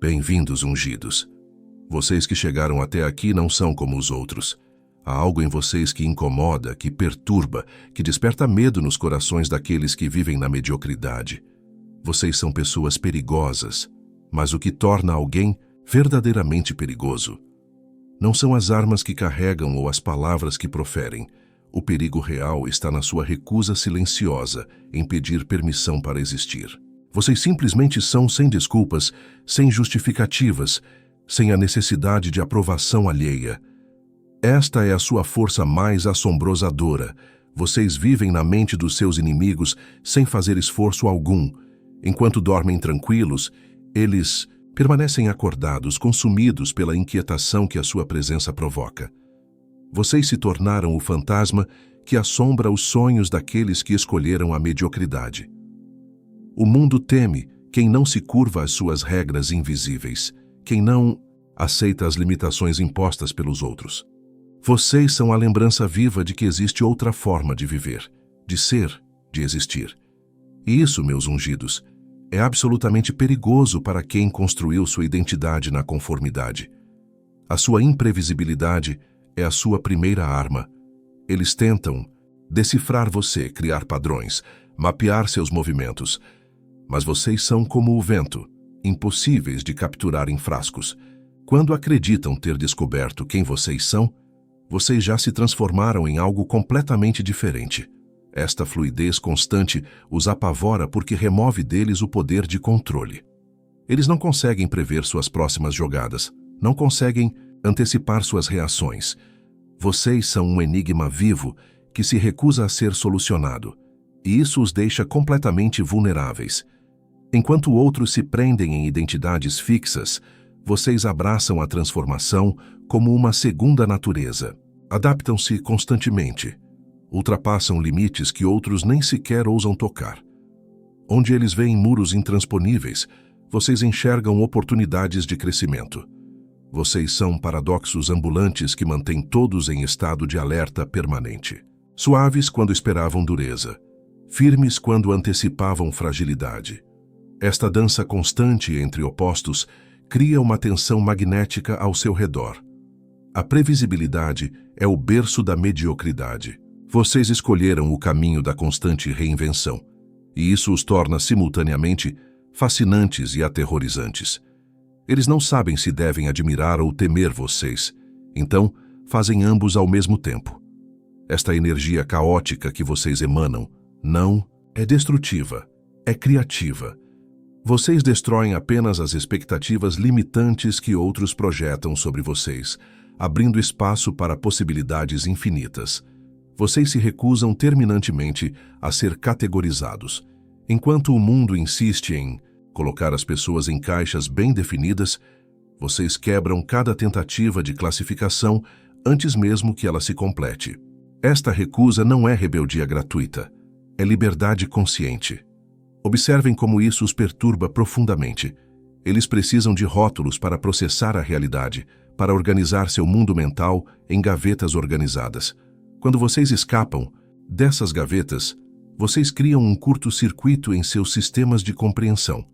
Bem-vindos, ungidos. Vocês que chegaram até aqui não são como os outros. Há algo em vocês que incomoda, que perturba, que desperta medo nos corações daqueles que vivem na mediocridade. Vocês são pessoas perigosas, mas o que torna alguém verdadeiramente perigoso não são as armas que carregam ou as palavras que proferem. O perigo real está na sua recusa silenciosa em pedir permissão para existir. Vocês simplesmente são sem desculpas, sem justificativas, sem a necessidade de aprovação alheia. Esta é a sua força mais assombrosadora. Vocês vivem na mente dos seus inimigos sem fazer esforço algum. Enquanto dormem tranquilos, eles permanecem acordados, consumidos pela inquietação que a sua presença provoca. Vocês se tornaram o fantasma que assombra os sonhos daqueles que escolheram a mediocridade. O mundo teme quem não se curva às suas regras invisíveis, quem não aceita as limitações impostas pelos outros. Vocês são a lembrança viva de que existe outra forma de viver, de ser, de existir. E isso, meus ungidos, é absolutamente perigoso para quem construiu sua identidade na conformidade. A sua imprevisibilidade é a sua primeira arma. Eles tentam decifrar você, criar padrões, mapear seus movimentos. Mas vocês são como o vento, impossíveis de capturar em frascos. Quando acreditam ter descoberto quem vocês são, vocês já se transformaram em algo completamente diferente. Esta fluidez constante os apavora porque remove deles o poder de controle. Eles não conseguem prever suas próximas jogadas, não conseguem antecipar suas reações. Vocês são um enigma vivo que se recusa a ser solucionado, e isso os deixa completamente vulneráveis. Enquanto outros se prendem em identidades fixas, vocês abraçam a transformação como uma segunda natureza. Adaptam-se constantemente. Ultrapassam limites que outros nem sequer ousam tocar. Onde eles veem muros intransponíveis, vocês enxergam oportunidades de crescimento. Vocês são paradoxos ambulantes que mantêm todos em estado de alerta permanente. Suaves quando esperavam dureza, firmes quando antecipavam fragilidade. Esta dança constante entre opostos cria uma tensão magnética ao seu redor. A previsibilidade é o berço da mediocridade. Vocês escolheram o caminho da constante reinvenção, e isso os torna simultaneamente fascinantes e aterrorizantes. Eles não sabem se devem admirar ou temer vocês, então fazem ambos ao mesmo tempo. Esta energia caótica que vocês emanam não é destrutiva, é criativa. Vocês destroem apenas as expectativas limitantes que outros projetam sobre vocês, abrindo espaço para possibilidades infinitas. Vocês se recusam terminantemente a ser categorizados. Enquanto o mundo insiste em colocar as pessoas em caixas bem definidas, vocês quebram cada tentativa de classificação antes mesmo que ela se complete. Esta recusa não é rebeldia gratuita, é liberdade consciente. Observem como isso os perturba profundamente. Eles precisam de rótulos para processar a realidade, para organizar seu mundo mental em gavetas organizadas. Quando vocês escapam dessas gavetas, vocês criam um curto-circuito em seus sistemas de compreensão.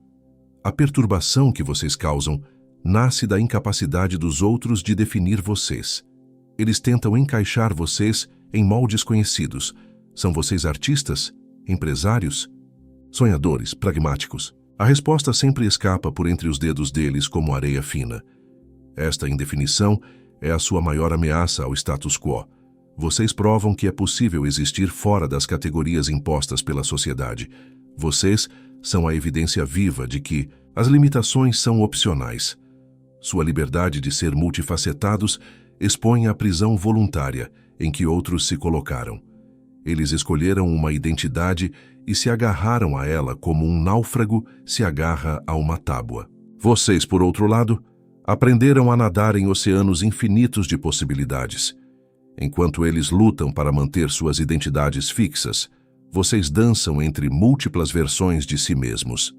A perturbação que vocês causam nasce da incapacidade dos outros de definir vocês. Eles tentam encaixar vocês em moldes conhecidos. São vocês artistas? Empresários? Sonhadores, pragmáticos? A resposta sempre escapa por entre os dedos deles como areia fina. Esta indefinição é a sua maior ameaça ao status quo. Vocês provam que é possível existir fora das categorias impostas pela sociedade. Vocês são a evidência viva de que as limitações são opcionais. Sua liberdade de ser multifacetados expõe à prisão voluntária em que outros se colocaram. Eles escolheram uma identidade e se agarraram a ela como um náufrago se agarra a uma tábua. Vocês, por outro lado, aprenderam a nadar em oceanos infinitos de possibilidades. Enquanto eles lutam para manter suas identidades fixas, vocês dançam entre múltiplas versões de si mesmos.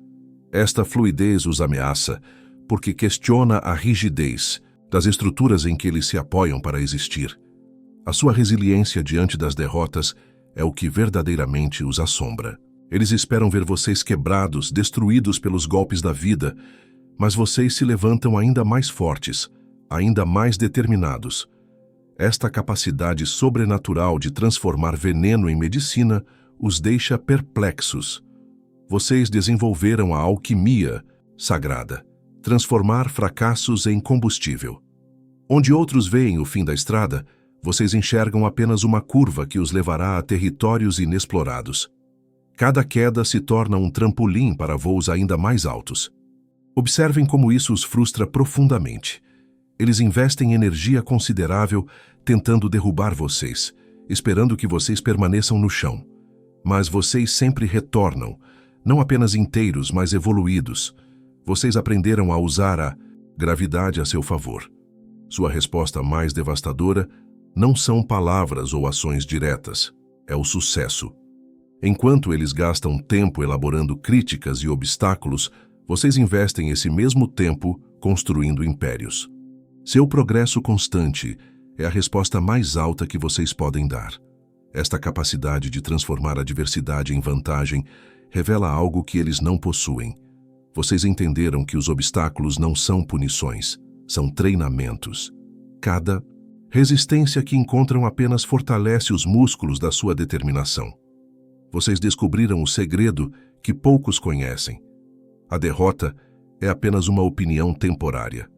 Esta fluidez os ameaça porque questiona a rigidez das estruturas em que eles se apoiam para existir. A sua resiliência diante das derrotas é o que verdadeiramente os assombra. Eles esperam ver vocês quebrados, destruídos pelos golpes da vida, Mas vocês se levantam ainda mais fortes, ainda mais determinados. Esta capacidade sobrenatural de transformar veneno em medicina os deixa perplexos. Vocês desenvolveram a alquimia sagrada, transformar fracassos em combustível. Onde outros veem o fim da estrada, vocês enxergam apenas uma curva que os levará a territórios inexplorados. Cada queda se torna um trampolim para voos ainda mais altos. Observem como isso os frustra profundamente. Eles investem energia considerável tentando derrubar vocês, esperando que vocês permaneçam no chão. Mas vocês sempre retornam, não apenas inteiros, mas evoluídos. Vocês aprenderam a usar a gravidade a seu favor. Sua resposta mais devastadora não são palavras ou ações diretas, é o sucesso. Enquanto eles gastam tempo elaborando críticas e obstáculos, vocês investem esse mesmo tempo construindo impérios. Seu progresso constante é a resposta mais alta que vocês podem dar. Esta capacidade de transformar a adversidade em vantagem revela algo que eles não possuem. Vocês entenderam que os obstáculos não são punições, são treinamentos. Cada resistência que encontram apenas fortalece os músculos da sua determinação. Vocês descobriram o segredo que poucos conhecem. A derrota é apenas uma opinião temporária.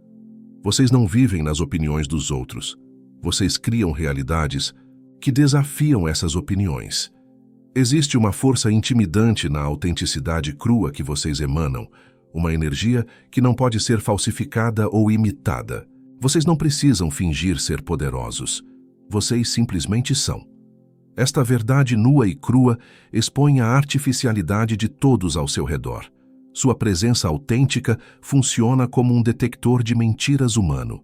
Vocês não vivem nas opiniões dos outros. Vocês criam realidades que desafiam essas opiniões. Existe uma força intimidante na autenticidade crua que vocês emanam, uma energia que não pode ser falsificada ou imitada. Vocês não precisam fingir ser poderosos. Vocês simplesmente são. Esta verdade nua e crua expõe a artificialidade de todos ao seu redor. Sua presença autêntica funciona como um detector de mentiras humano.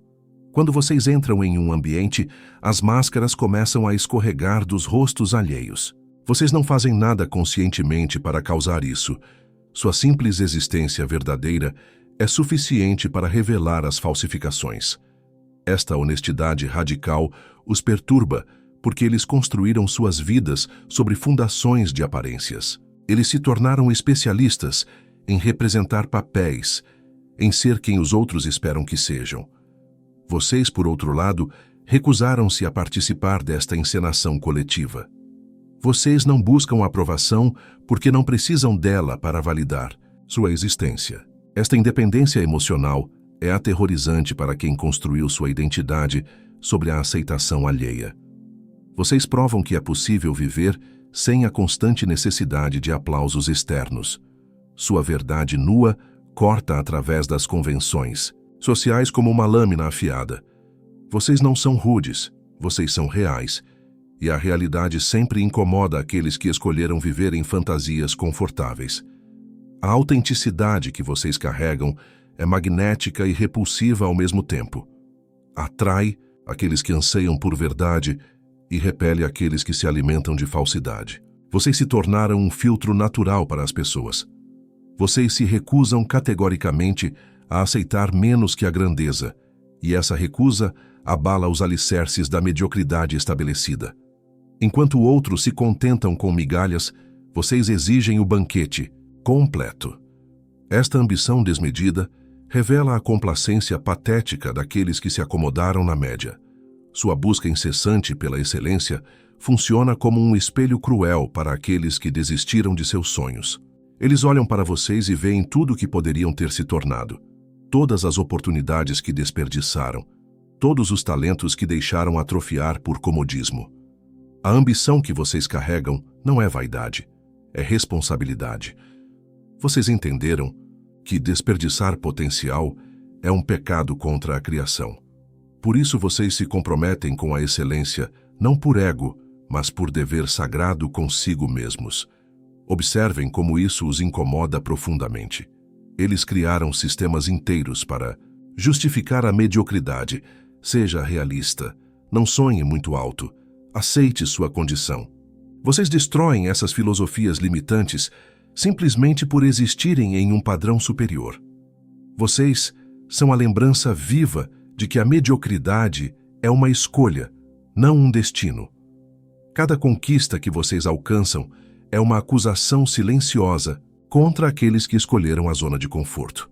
Quando vocês entram em um ambiente, as máscaras começam a escorregar dos rostos alheios. Vocês não fazem nada conscientemente para causar isso. Sua simples existência verdadeira é suficiente para revelar as falsificações. Esta honestidade radical os perturba porque eles construíram suas vidas sobre fundações de aparências. Eles se tornaram especialistas em representar papéis, em ser quem os outros esperam que sejam. Vocês, por outro lado, recusaram-se a participar desta encenação coletiva. Vocês não buscam aprovação porque não precisam dela para validar sua existência. Esta independência emocional é aterrorizante para quem construiu sua identidade sobre a aceitação alheia. Vocês provam que é possível viver sem a constante necessidade de aplausos externos. Sua verdade nua corta através das convenções sociais como uma lâmina afiada. Vocês não são rudes, vocês são reais, e a realidade sempre incomoda aqueles que escolheram viver em fantasias confortáveis. A autenticidade que vocês carregam é magnética e repulsiva ao mesmo tempo. Atrai aqueles que anseiam por verdade e repele aqueles que se alimentam de falsidade. Vocês se tornaram um filtro natural para as pessoas. Vocês se recusam categoricamente a aceitar menos que a grandeza, e essa recusa abala os alicerces da mediocridade estabelecida. Enquanto outros se contentam com migalhas, vocês exigem o banquete completo. Esta ambição desmedida revela a complacência patética daqueles que se acomodaram na média. Sua busca incessante pela excelência funciona como um espelho cruel para aqueles que desistiram de seus sonhos. Eles olham para vocês e veem tudo o que poderiam ter se tornado, todas as oportunidades que desperdiçaram, todos os talentos que deixaram atrofiar por comodismo. A ambição que vocês carregam não é vaidade, é responsabilidade. Vocês entenderam que desperdiçar potencial é um pecado contra a criação. Por isso vocês se comprometem com a excelência, não por ego, mas por dever sagrado consigo mesmos. Observem como isso os incomoda profundamente. Eles criaram sistemas inteiros para justificar a mediocridade. Seja realista, não sonhe muito alto, aceite sua condição. Vocês destroem essas filosofias limitantes simplesmente por existirem em um padrão superior. Vocês são a lembrança viva de que a mediocridade é uma escolha, não um destino. Cada conquista que vocês alcançam é uma acusação silenciosa contra aqueles que escolheram a zona de conforto.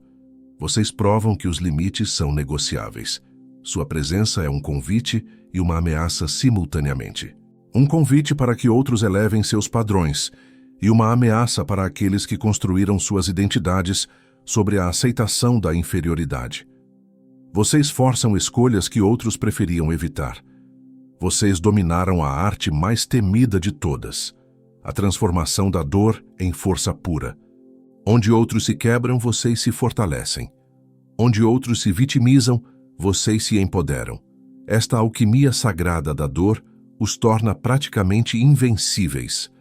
Vocês provam que os limites são negociáveis. Sua presença é um convite e uma ameaça simultaneamente. Um convite para que outros elevem seus padrões e uma ameaça para aqueles que construíram suas identidades sobre a aceitação da inferioridade. Vocês forçam escolhas que outros preferiam evitar. Vocês dominaram a arte mais temida de todas, a transformação da dor em força pura. Onde outros se quebram, vocês se fortalecem. Onde outros se vitimizam, vocês se empoderam. Esta alquimia sagrada da dor os torna praticamente invencíveis.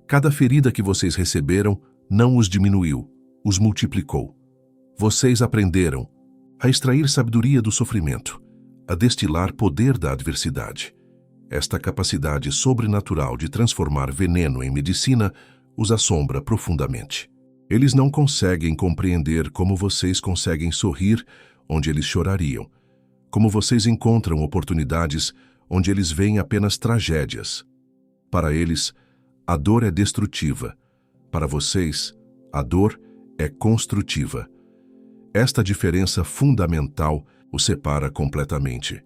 Cada ferida que vocês receberam não os diminuiu, os multiplicou. Vocês aprenderam a extrair sabedoria do sofrimento, a destilar poder da adversidade. Esta capacidade sobrenatural de transformar veneno em medicina os assombra profundamente. Eles não conseguem compreender como vocês conseguem sorrir onde eles chorariam, como vocês encontram oportunidades onde eles veem apenas tragédias. Para eles, a dor é destrutiva. Para vocês, a dor é construtiva. Esta diferença fundamental os separa completamente.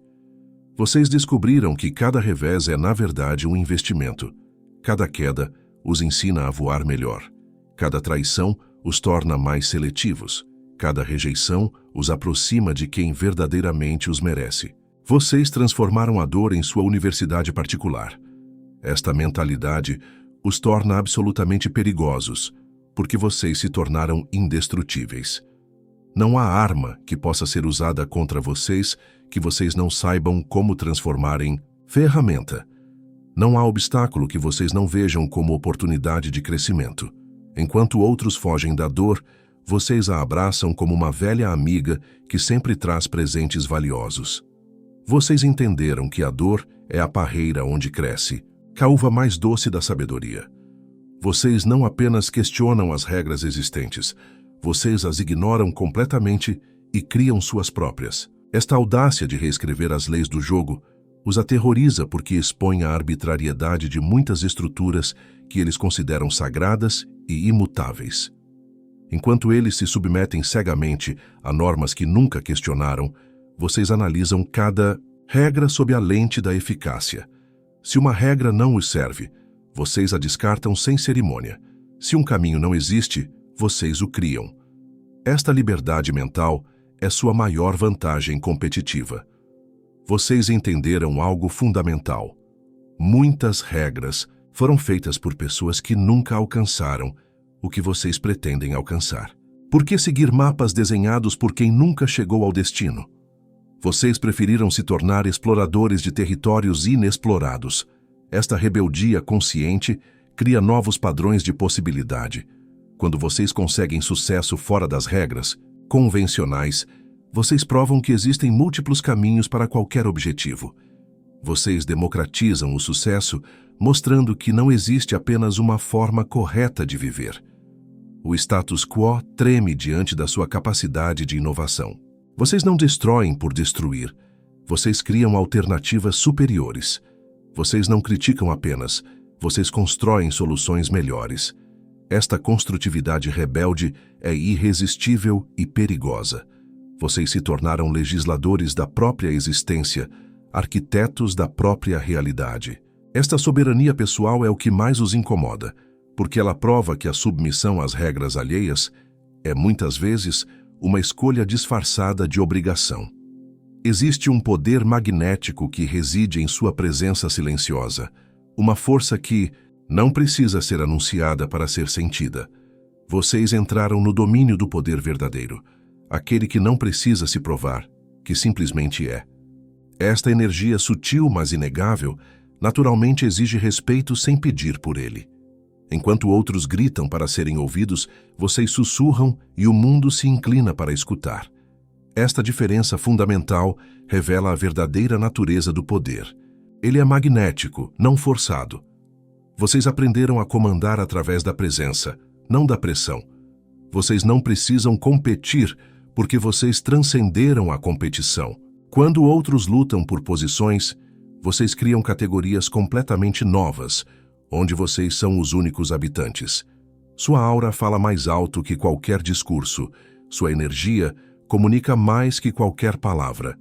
Vocês descobriram que cada revés é, na verdade, um investimento. Cada queda os ensina a voar melhor. Cada traição os torna mais seletivos. Cada rejeição os aproxima de quem verdadeiramente os merece. Vocês transformaram a dor em sua universidade particular. Esta mentalidade os torna absolutamente perigosos, porque vocês se tornaram indestrutíveis. Não há arma que possa ser usada contra vocês que vocês não saibam como transformar em ferramenta. Não há obstáculo que vocês não vejam como oportunidade de crescimento. Enquanto outros fogem da dor, vocês a abraçam como uma velha amiga que sempre traz presentes valiosos. Vocês entenderam que a dor é a parreira onde cresce, a uva mais doce da sabedoria. Vocês não apenas questionam as regras existentes, vocês as ignoram completamente e criam suas próprias. Esta audácia de reescrever as leis do jogo os aterroriza porque expõe a arbitrariedade de muitas estruturas que eles consideram sagradas e imutáveis. Enquanto eles se submetem cegamente a normas que nunca questionaram, vocês analisam cada regra sob a lente da eficácia. Se uma regra não os serve, vocês a descartam sem cerimônia. Se um caminho não existe, vocês o criam. Esta liberdade mental é sua maior vantagem competitiva. Vocês entenderam algo fundamental. Muitas regras foram feitas por pessoas que nunca alcançaram o que vocês pretendem alcançar. Por que seguir mapas desenhados por quem nunca chegou ao destino? Vocês preferiram se tornar exploradores de territórios inexplorados. Esta rebeldia consciente cria novos padrões de possibilidade. Quando vocês conseguem sucesso fora das regras convencionais, vocês provam que existem múltiplos caminhos para qualquer objetivo. Vocês democratizam o sucesso, mostrando que não existe apenas uma forma correta de viver. O status quo treme diante da sua capacidade de inovação. Vocês não destroem por destruir. Vocês criam alternativas superiores. Vocês não criticam apenas. Vocês constroem soluções melhores. Esta construtividade rebelde é irresistível e perigosa. Vocês se tornaram legisladores da própria existência, arquitetos da própria realidade. Esta soberania pessoal é o que mais os incomoda, porque ela prova que a submissão às regras alheias é, muitas vezes, uma escolha disfarçada de obrigação. Existe um poder magnético que reside em sua presença silenciosa, uma força que não precisa ser anunciada para ser sentida. Vocês entraram no domínio do poder verdadeiro, aquele que não precisa se provar, que simplesmente é. Esta energia sutil, mas inegável, naturalmente exige respeito sem pedir por ele. Enquanto outros gritam para serem ouvidos, vocês sussurram e o mundo se inclina para escutar. Esta diferença fundamental revela a verdadeira natureza do poder. Ele é magnético, não forçado. Vocês aprenderam a comandar através da presença, não da pressão. Vocês não precisam competir, porque vocês transcenderam a competição. Quando outros lutam por posições, vocês criam categorias completamente novas, onde vocês são os únicos habitantes. Sua aura fala mais alto que qualquer discurso. Sua energia comunica mais que qualquer palavra.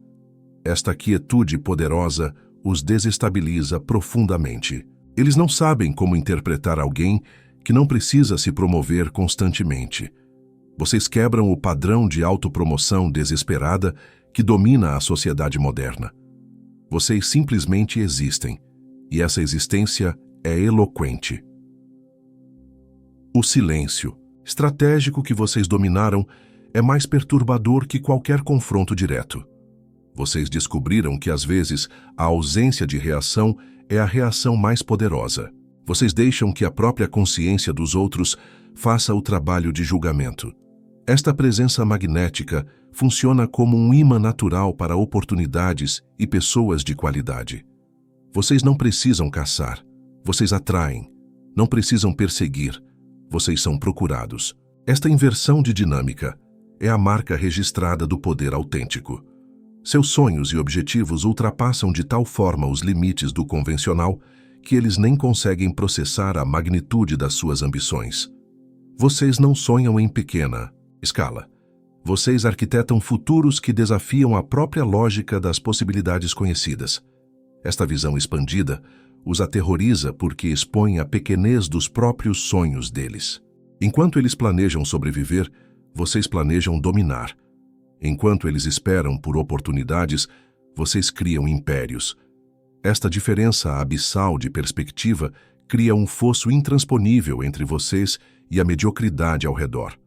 Esta quietude poderosa os desestabiliza profundamente. Eles não sabem como interpretar alguém que não precisa se promover constantemente. Vocês quebram o padrão de autopromoção desesperada que domina a sociedade moderna. Vocês simplesmente existem, e essa existência é eloquente. O silêncio, estratégico que vocês dominaram, é mais perturbador que qualquer confronto direto. Vocês descobriram que, às vezes, a ausência de reação é a reação mais poderosa. Vocês deixam que a própria consciência dos outros faça o trabalho de julgamento. Esta presença magnética funciona como um imã natural para oportunidades e pessoas de qualidade. Vocês não precisam caçar, vocês atraem. Não precisam perseguir, vocês são procurados. Esta inversão de dinâmica é a marca registrada do poder autêntico. Seus sonhos e objetivos ultrapassam de tal forma os limites do convencional que eles nem conseguem processar a magnitude das suas ambições. Vocês não sonham em pequena escala. Vocês arquitetam futuros que desafiam a própria lógica das possibilidades conhecidas. Esta visão expandida os aterroriza porque expõe a pequenez dos próprios sonhos deles. Enquanto eles planejam sobreviver, vocês planejam dominar. Enquanto eles esperam por oportunidades, vocês criam impérios. Esta diferença abissal de perspectiva cria um fosso intransponível entre vocês e a mediocridade ao redor.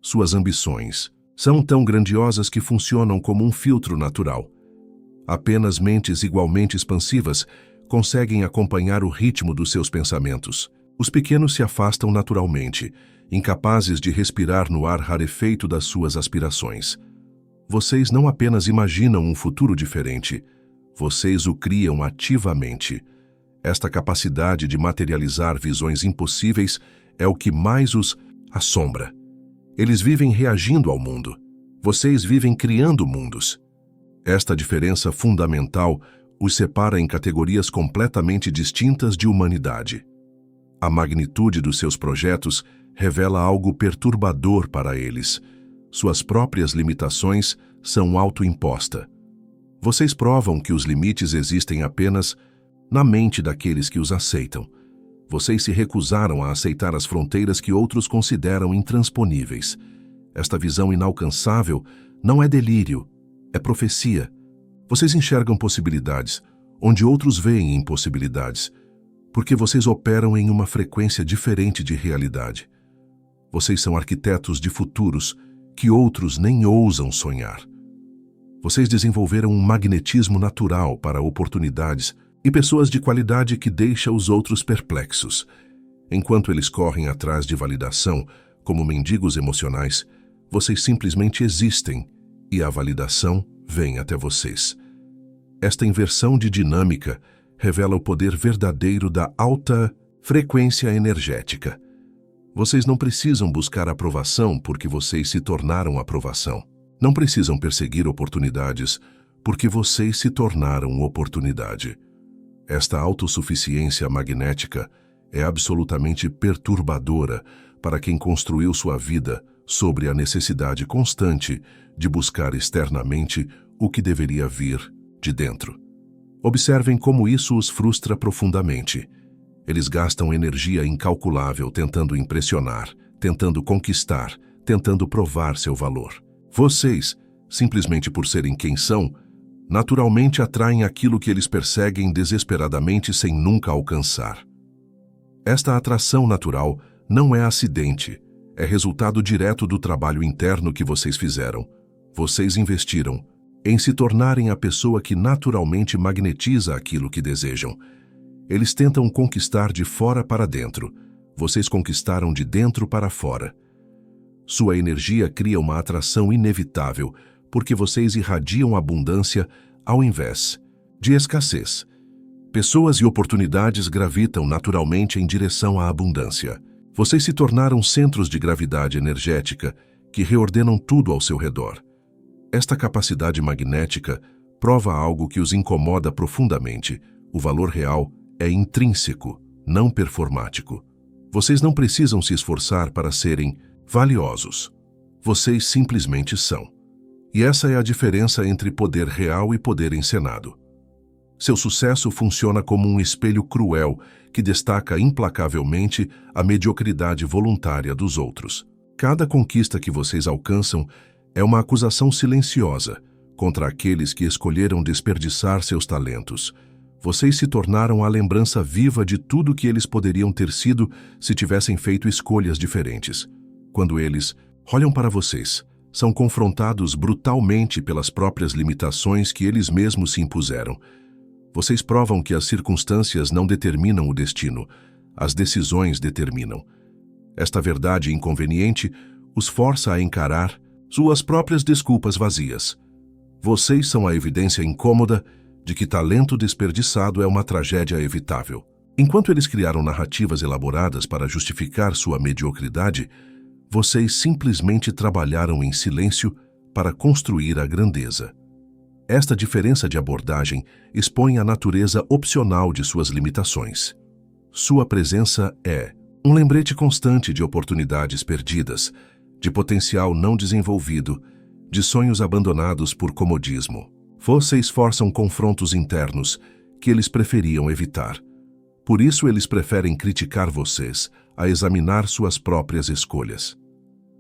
Suas ambições são tão grandiosas que funcionam como um filtro natural. Apenas mentes igualmente expansivas conseguem acompanhar o ritmo dos seus pensamentos. Os pequenos se afastam naturalmente, incapazes de respirar no ar rarefeito das suas aspirações. Vocês não apenas imaginam um futuro diferente, vocês o criam ativamente. Esta capacidade de materializar visões impossíveis é o que mais os assombra. Eles vivem reagindo ao mundo. Vocês vivem criando mundos. Esta diferença fundamental os separa em categorias completamente distintas de humanidade. A magnitude dos seus projetos revela algo perturbador para eles. Suas próprias limitações são autoimposta. Vocês provam que os limites existem apenas na mente daqueles que os aceitam. Vocês se recusaram a aceitar as fronteiras que outros consideram intransponíveis. Esta visão inalcançável não é delírio, é profecia. Vocês enxergam possibilidades, onde outros veem impossibilidades, porque vocês operam em uma frequência diferente de realidade. Vocês são arquitetos de futuros que outros nem ousam sonhar. Vocês desenvolveram um magnetismo natural para oportunidades e pessoas de qualidade que deixa os outros perplexos. Enquanto eles correm atrás de validação, como mendigos emocionais, vocês simplesmente existem e a validação vem até vocês. Esta inversão de dinâmica revela o poder verdadeiro da alta frequência energética. Vocês não precisam buscar aprovação porque vocês se tornaram aprovação. Não precisam perseguir oportunidades porque vocês se tornaram oportunidade. Esta autossuficiência magnética é absolutamente perturbadora para quem construiu sua vida sobre a necessidade constante de buscar externamente o que deveria vir de dentro. Observem como isso os frustra profundamente. Eles gastam energia incalculável tentando impressionar, tentando conquistar, tentando provar seu valor. Vocês, simplesmente por serem quem são, naturalmente atraem aquilo que eles perseguem desesperadamente sem nunca alcançar. Esta atração natural não é acidente, é resultado direto do trabalho interno que vocês fizeram. Vocês investiram em se tornarem a pessoa que naturalmente magnetiza aquilo que desejam. Eles tentam conquistar de fora para dentro. Vocês conquistaram de dentro para fora. Sua energia cria uma atração inevitável, porque vocês irradiam abundância ao invés de escassez. Pessoas e oportunidades gravitam naturalmente em direção à abundância. Vocês se tornaram centros de gravidade energética que reordenam tudo ao seu redor. Esta capacidade magnética prova algo que os incomoda profundamente. O valor real é intrínseco, não performático. Vocês não precisam se esforçar para serem valiosos. Vocês simplesmente são. E essa é a diferença entre poder real e poder encenado. Seu sucesso funciona como um espelho cruel que destaca implacavelmente a mediocridade voluntária dos outros. Cada conquista que vocês alcançam é uma acusação silenciosa contra aqueles que escolheram desperdiçar seus talentos. Vocês se tornaram a lembrança viva de tudo que eles poderiam ter sido se tivessem feito escolhas diferentes. Quando eles olham para vocês, são confrontados brutalmente pelas próprias limitações que eles mesmos se impuseram. Vocês provam que as circunstâncias não determinam o destino, as decisões determinam. Esta verdade inconveniente os força a encarar suas próprias desculpas vazias. Vocês são a evidência incômoda de que talento desperdiçado é uma tragédia evitável. Enquanto eles criaram narrativas elaboradas para justificar sua mediocridade, vocês simplesmente trabalharam em silêncio para construir a grandeza. Esta diferença de abordagem expõe a natureza opcional de suas limitações. Sua presença é um lembrete constante de oportunidades perdidas, de potencial não desenvolvido, de sonhos abandonados por comodismo. Vocês forçam confrontos internos que eles preferiam evitar. Por isso eles preferem criticar vocês a examinar suas próprias escolhas.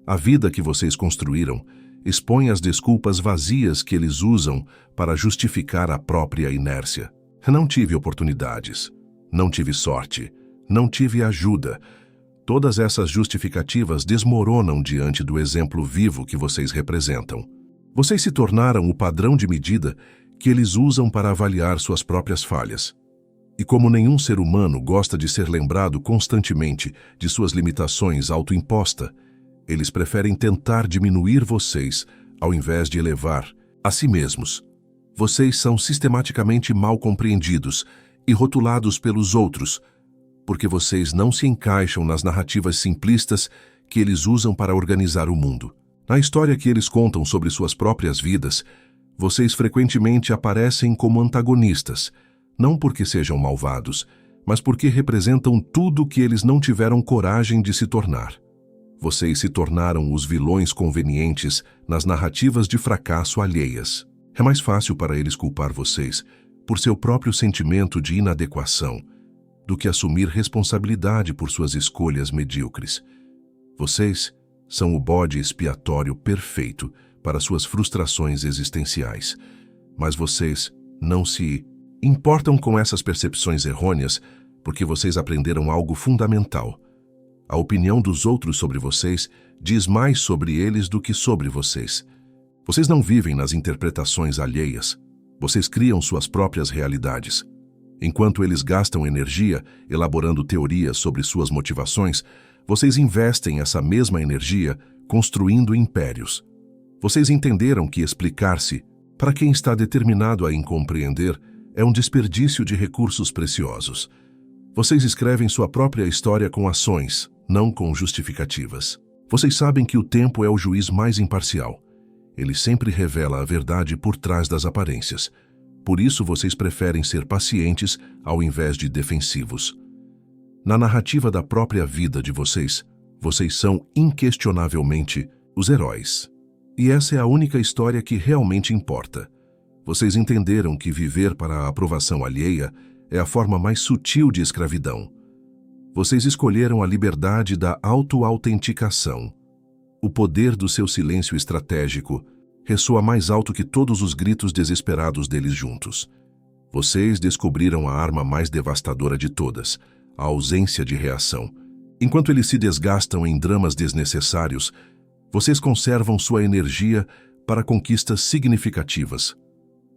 A vida que vocês construíram expõe as desculpas vazias que eles usam para justificar a própria inércia. Não tive oportunidades, não tive sorte, não tive ajuda. Todas essas justificativas desmoronam diante do exemplo vivo que vocês representam. Vocês se tornaram o padrão de medida que eles usam para avaliar suas próprias falhas. E como nenhum ser humano gosta de ser lembrado constantemente de suas limitações autoimpostas, eles preferem tentar diminuir vocês ao invés de elevar a si mesmos. Vocês são sistematicamente mal compreendidos e rotulados pelos outros, porque vocês não se encaixam nas narrativas simplistas que eles usam para organizar o mundo. Na história que eles contam sobre suas próprias vidas, vocês frequentemente aparecem como antagonistas, não porque sejam malvados, mas porque representam tudo que eles não tiveram coragem de se tornar. Vocês se tornaram os vilões convenientes nas narrativas de fracasso alheias. É mais fácil para eles culpar vocês por seu próprio sentimento de inadequação do que assumir responsabilidade por suas escolhas medíocres. Vocês são o bode expiatório perfeito para suas frustrações existenciais. Mas vocês não se importam com essas percepções errôneas porque vocês aprenderam algo fundamental. A opinião dos outros sobre vocês diz mais sobre eles do que sobre vocês. Vocês não vivem nas interpretações alheias. Vocês criam suas próprias realidades. Enquanto eles gastam energia elaborando teorias sobre suas motivações, vocês investem essa mesma energia construindo impérios. Vocês entenderam que explicar-se, para quem está determinado a incompreender, é um desperdício de recursos preciosos. Vocês escrevem sua própria história com ações, não com justificativas. Vocês sabem que o tempo é o juiz mais imparcial. Ele sempre revela a verdade por trás das aparências. Por isso vocês preferem ser pacientes ao invés de defensivos. Na narrativa da própria vida de vocês, vocês são inquestionavelmente os heróis. E essa é a única história que realmente importa. Vocês entenderam que viver para a aprovação alheia é a forma mais sutil de escravidão. Vocês escolheram a liberdade da auto-autenticação. O poder do seu silêncio estratégico ressoa mais alto que todos os gritos desesperados deles juntos. Vocês descobriram a arma mais devastadora de todas, a ausência de reação. Enquanto eles se desgastam em dramas desnecessários, vocês conservam sua energia para conquistas significativas.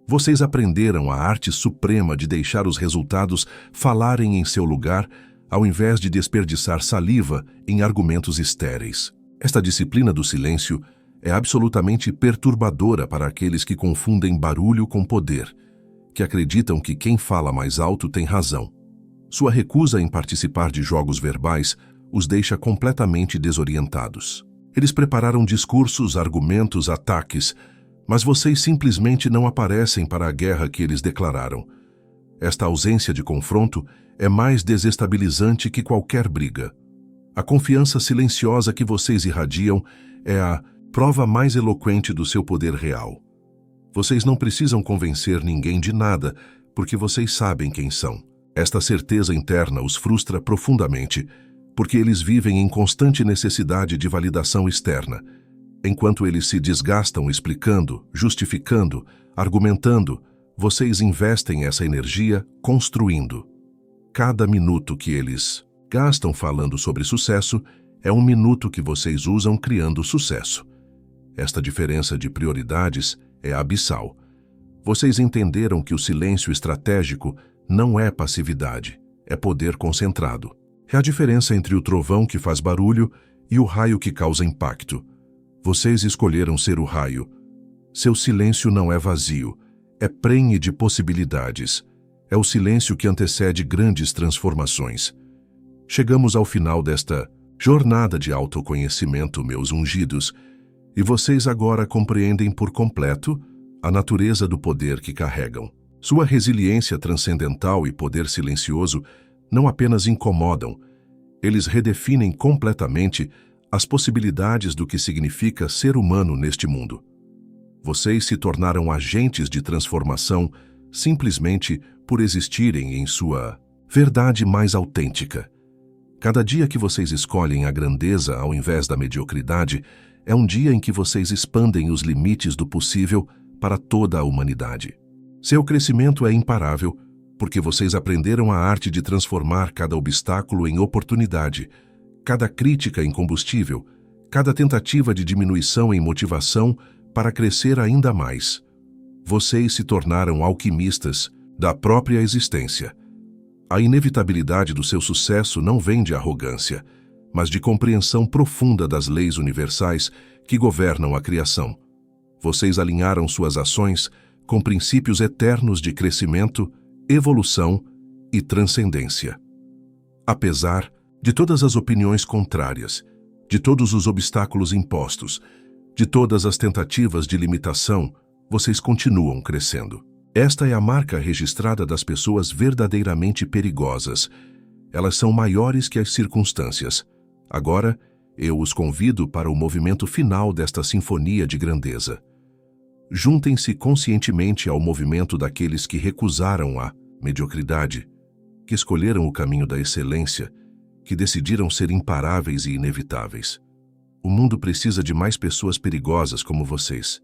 Vocês aprenderam a arte suprema de deixar os resultados falarem em seu lugar, ao invés de desperdiçar saliva em argumentos estéreis. Esta disciplina do silêncio é absolutamente perturbadora para aqueles que confundem barulho com poder, que acreditam que quem fala mais alto tem razão. Sua recusa em participar de jogos verbais os deixa completamente desorientados. Eles prepararam discursos, argumentos, ataques, mas vocês simplesmente não aparecem para a guerra que eles declararam. Esta ausência de confronto é mais desestabilizante que qualquer briga. A confiança silenciosa que vocês irradiam é a prova mais eloquente do seu poder real. Vocês não precisam convencer ninguém de nada, porque vocês sabem quem são. Esta certeza interna os frustra profundamente, porque eles vivem em constante necessidade de validação externa, enquanto eles se desgastam explicando, justificando, argumentando. Vocês investem essa energia construindo. Cada minuto que eles gastam falando sobre sucesso é um minuto que vocês usam criando sucesso. Esta diferença de prioridades é abissal. Vocês entenderam que o silêncio estratégico não é passividade, é poder concentrado. É a diferença entre o trovão que faz barulho e o raio que causa impacto. Vocês escolheram ser o raio. Seu silêncio não é vazio, é prenhe de possibilidades. É o silêncio que antecede grandes transformações. Chegamos ao final desta jornada de autoconhecimento, meus ungidos, e vocês agora compreendem por completo a natureza do poder que carregam. Sua resiliência transcendental e poder silencioso não apenas incomodam, eles redefinem completamente as possibilidades do que significa ser humano neste mundo. Vocês se tornaram agentes de transformação simplesmente por existirem em sua verdade mais autêntica. Cada dia que vocês escolhem a grandeza ao invés da mediocridade é um dia em que vocês expandem os limites do possível para toda a humanidade. Seu crescimento é imparável porque vocês aprenderam a arte de transformar cada obstáculo em oportunidade, cada crítica em combustível, cada tentativa de diminuição em motivação para crescer ainda mais. Vocês se tornaram alquimistas da própria existência. A inevitabilidade do seu sucesso não vem de arrogância, mas de compreensão profunda das leis universais que governam a criação. Vocês alinharam suas ações com princípios eternos de crescimento, evolução e transcendência. Apesar de todas as opiniões contrárias, de todos os obstáculos impostos, de todas as tentativas de limitação, vocês continuam crescendo. Esta é a marca registrada das pessoas verdadeiramente perigosas. Elas são maiores que as circunstâncias. Agora, eu os convido para o movimento final desta sinfonia de grandeza. Juntem-se conscientemente ao movimento daqueles que recusaram a mediocridade, que escolheram o caminho da excelência, que decidiram ser imparáveis e inevitáveis. O mundo precisa de mais pessoas perigosas como vocês.